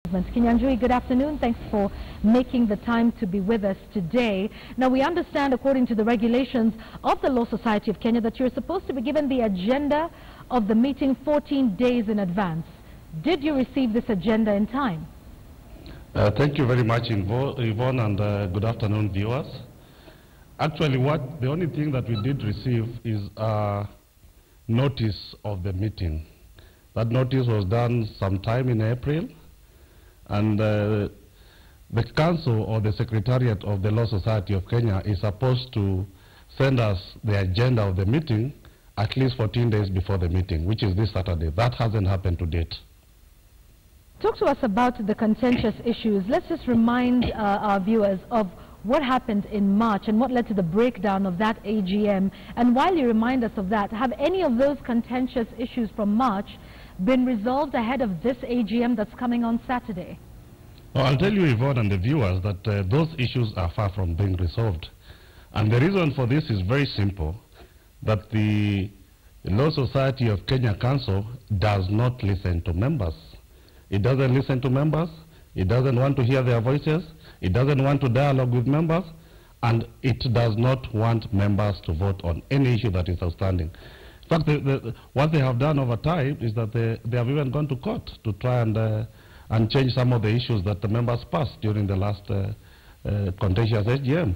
Kinyanjui, good afternoon. Thanks for making the time to be with us today. Now, we understand, according to the regulations of the Law Society of Kenya, that you're supposed to be given the agenda of the meeting 14 days in advance. Did you receive this agenda in time? Thank you very much, Yvonne, and good afternoon, viewers. Actually, the only thing that we did receive is a notice of the meeting. That notice was done sometime in April. And the council or the secretariat of the Law Society of Kenya is supposed to send us the agenda of the meeting at least 14 days before the meeting, which is this Saturday. That hasn't happened to date. Talk to us about the contentious issues. Let's just remind our viewers of what happened in March and what led to the breakdown of that AGM. And while you remind us of that, have any of those contentious issues from March been resolved ahead of this AGM that's coming on Saturday? Well, I'll tell you, Yvonne, and the viewers, that those issues are far from being resolved. And the reason for this is very simple, that the Law Society of Kenya Council does not listen to members. It doesn't listen to members, it doesn't want to hear their voices, it doesn't want to dialogue with members, and it does not want members to vote on any issue that is outstanding. In fact, what they have done over time is that they have even gone to court to try and change some of the issues that the members passed during the last contentious AGM.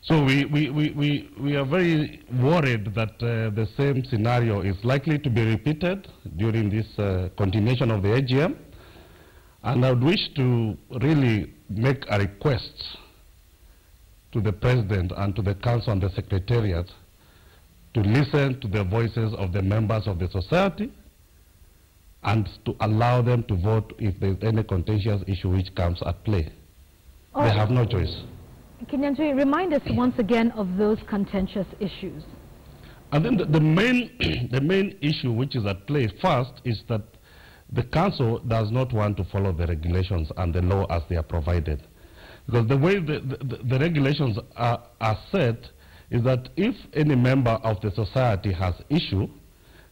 So we are very worried that the same scenario is likely to be repeated during this continuation of the AGM. And I would wish to really make a request to the President and to the Council and the Secretariat to listen to the voices of the members of the society and to allow them to vote if there is any contentious issue which comes at play. They have no choice. Kinyanjui, remind us once again of those contentious issues. And then the main issue which is at play first is that the Council does not want to follow the regulations and the law as they are provided. Because the way the regulations are set is that if any member of the society has issue,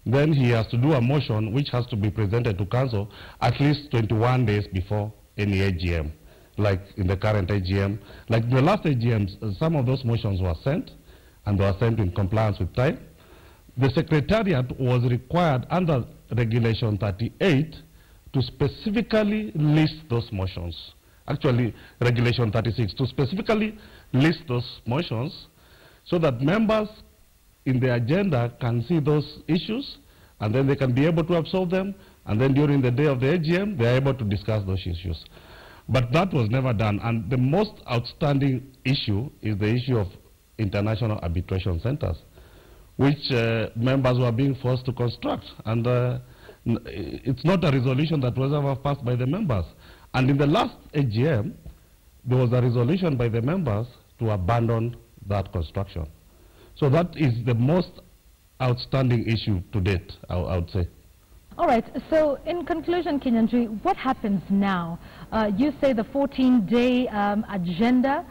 then he has to do a motion which has to be presented to Council at least 21 days before any AGM. Like in the current AGM, like the last AGM, some of those motions were sent, and they were sent in compliance with time. The Secretariat was required under Regulation 38 to specifically list those motions. Actually, Regulation 36, to specifically list those motions so that members in the agenda can see those issues, and then they can be able to absorb them, and then during the day of the AGM, they are able to discuss those issues. But that was never done, and the most outstanding issue is the issue of international arbitration centers, which members were being forced to construct, and it's not a resolution that was ever passed by the members. And in the last AGM, there was a resolution by the members to abandon that construction. So that is the most outstanding issue to date, I would say. All right, so in conclusion, Kinyanjui, what happens now? You say the 14-day agenda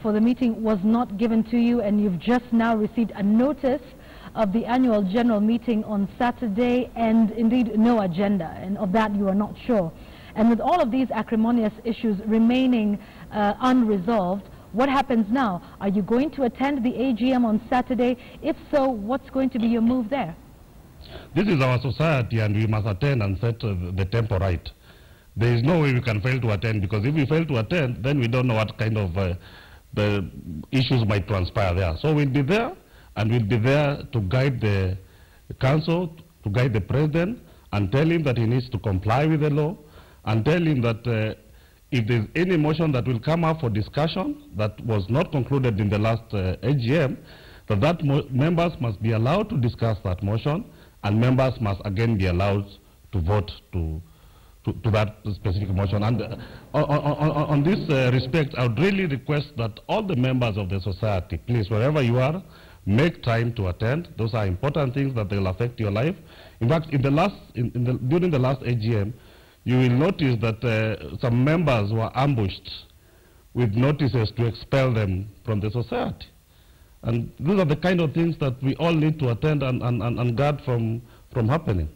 for the meeting was not given to you, and you've just now received a notice of the annual general meeting on Saturday, and indeed no agenda, and of that you are not sure. And with all of these acrimonious issues remaining unresolved, what happens now? Are you going to attend the AGM on Saturday? If so, what's going to be your move there? This is our society, and we must attend and set the tempo right. There is no way we can fail to attend, because if we fail to attend, then we don't know what kind of the issues might transpire there. So we'll be there, and we'll be there to guide the Council, to guide the President, and tell him that he needs to comply with the law, and tell him that if there's any motion that will come up for discussion that was not concluded in the last AGM, that members must be allowed to discuss that motion, and members must again be allowed to vote to that specific motion. And on this respect, I would really request that all the members of the society, please, wherever you are, make time to attend. Those are important things that will affect your life. In fact, during the last AGM, you will notice that some members were ambushed with notices to expel them from the society. And these are the kind of things that we all need to attend and guard from happening.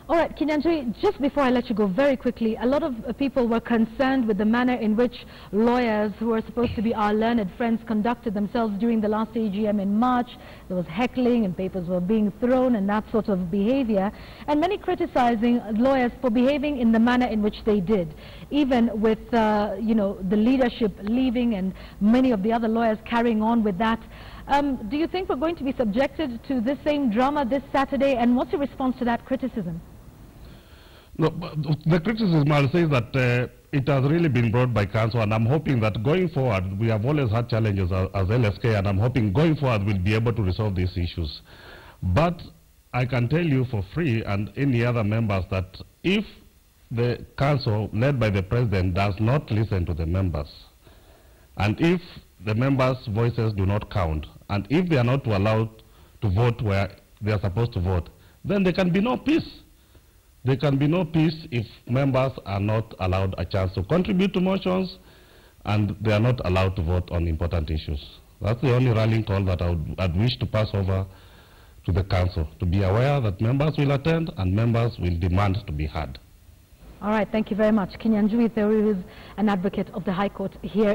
All right, Kinyanjui, just before I let you go very quickly, a lot of people were concerned with the manner in which lawyers who were supposed to be our learned friends conducted themselves during the last AGM in March. There was heckling and papers were being thrown and that sort of behavior, and many criticizing lawyers for behaving in the manner in which they did, even with you know, the leadership leaving and many of the other lawyers carrying on with that. Do you think we're going to be subjected to this same drama this Saturday, and what's your response to that criticism? No, the criticism, I'll say that it has really been brought by council, and I'm hoping that going forward, we have always had challenges as LSK, and I'm hoping going forward we'll be able to resolve these issues. But I can tell you for free and any other members that if the council led by the president does not listen to the members, and if the members' voices do not count, and if they are not allowed to vote where they are supposed to vote, then there can be no peace. There can be no peace if members are not allowed a chance to contribute to motions and they are not allowed to vote on important issues. That's the only rallying call that I'd wish to pass over to the council, to be aware that members will attend and members will demand to be heard. All right, thank you very much. Kinyanjui Theory is an advocate of the High Court here.